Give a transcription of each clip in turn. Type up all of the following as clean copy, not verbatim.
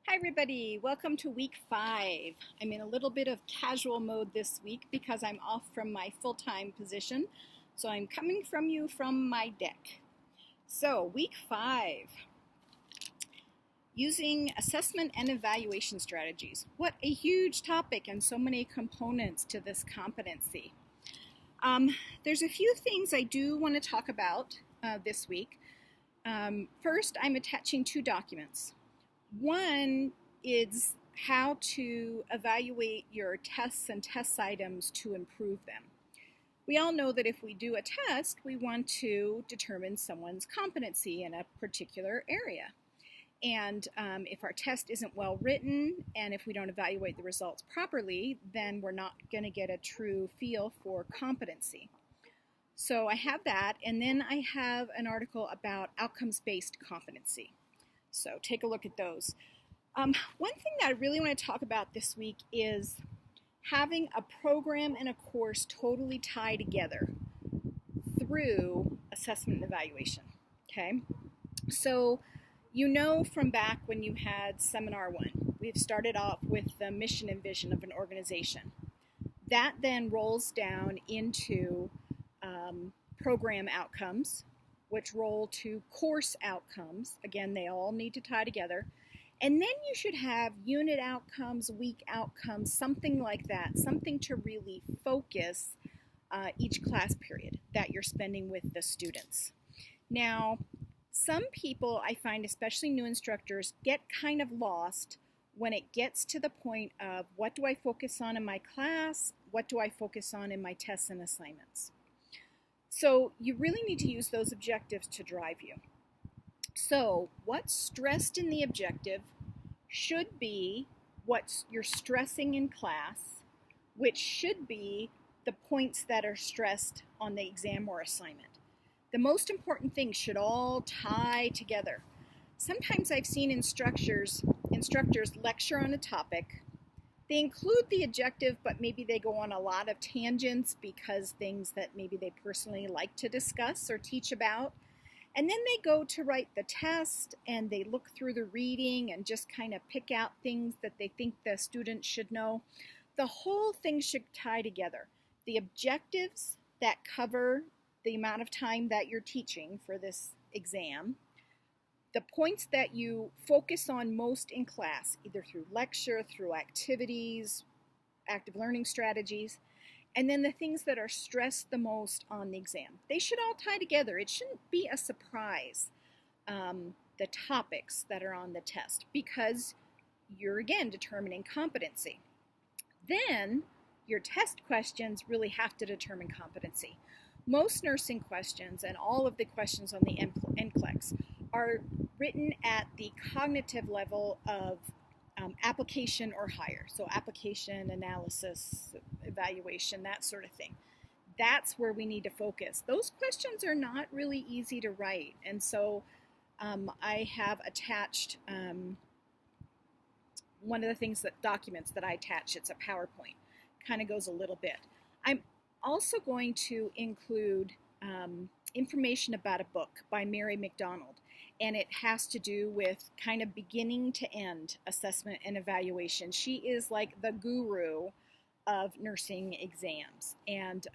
Hi everybody, welcome to week 5. I'm in a little bit of casual mode this week because I'm off from my full-time position. So I'm coming from you from my deck. So week 5, using assessment and evaluation strategies. What a huge topic and so many components to this competency. There's a few things I do want to talk about this week. First, I'm attaching 2 documents. One is how to evaluate your tests and test items to improve them. We all know that if we do a test, we want to determine someone's competency in a particular area. And if our test isn't well written and if we don't evaluate the results properly, then we're not going to get a true feel for competency. So I have that, and then I have an article about outcomes-based competency. So take a look at those. One thing that I really want to talk about this week is having a program and a course totally tie together through assessment and evaluation. Okay, so you know from back when you had Seminar 1, we've started off with the mission and vision of an organization. That then rolls down into program outcomes, which roll to course outcomes. Again, they all need to tie together. And then you should have unit outcomes, week outcomes, something like that, something to really focus each class period that you're spending with the students. Now, some people, I find, especially new instructors, get kind of lost when it gets to the point of what do I focus on in my class, what do I focus on in my tests and assignments. So you really need to use those objectives to drive you. So what's stressed in the objective should be what you're stressing in class, which should be the points that are stressed on the exam or assignment. The most important things should all tie together. Sometimes I've seen instructors lecture on a topic. They include the objective, but maybe they go on a lot of tangents because things that maybe they personally like to discuss or teach about. And then they go to write the test and they look through the reading and just kind of pick out things that they think the student should know. The whole thing should tie together. The objectives that cover the amount of time that you're teaching for this exam, the points that you focus on most in class, either through lecture, through activities, active learning strategies, and then the things that are stressed the most on the exam. They should all tie together. It shouldn't be a surprise, the topics that are on the test, because you're, again, determining competency. Then your test questions really have to determine competency. Most nursing questions and all of the questions on the NCLEX are written at the cognitive level of application or higher. So application, analysis, evaluation, that sort of thing. That's where we need to focus. Those questions are not really easy to write. And so I have attached one of the things that documents that I attach, it's a PowerPoint, kind of goes a little bit. I'm also going to include information about a book by Mary McDonald. And it has to do with kind of beginning to end assessment and evaluation. She is like the guru of nursing exams. And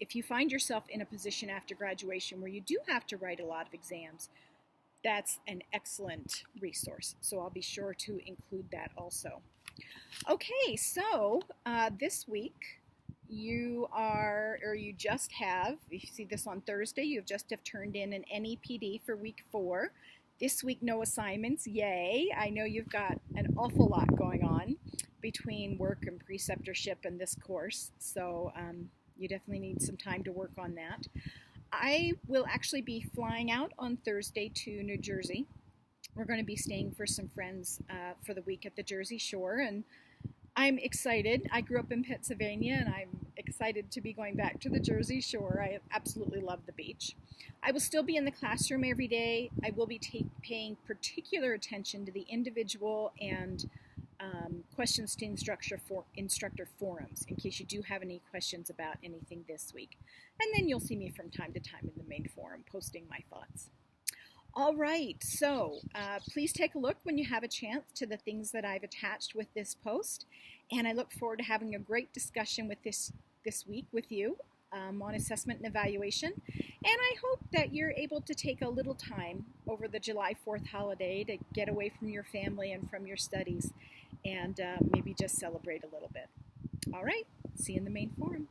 if you find yourself in a position after graduation where you do have to write a lot of exams, that's an excellent resource. So I'll be sure to include that also. Okay, so this week, you see this on Thursday, you just have turned in an NEPD for week 4. This week, no assignments, yay. I know you've got an awful lot going on between work and preceptorship and this course, so you definitely need some time to work on that. I will actually be flying out on Thursday to New Jersey. We're going to be staying for some friends for the week at the Jersey Shore, and I'm excited. I grew up in Pennsylvania, and I'm excited to be going back to the Jersey Shore. I absolutely love the beach. I will still be in the classroom every day. I will be paying particular attention to the individual and questions to instructor forums in case you do have any questions about anything this week. And then you'll see me from time to time in the main forum posting my thoughts. All right, so please take a look when you have a chance to the things that I've attached with this post, and I look forward to having a great discussion with this week with you on assessment and evaluation. And I hope that you're able to take a little time over the July 4th holiday to get away from your family and from your studies and maybe just celebrate a little bit. All right, see you in the main forum.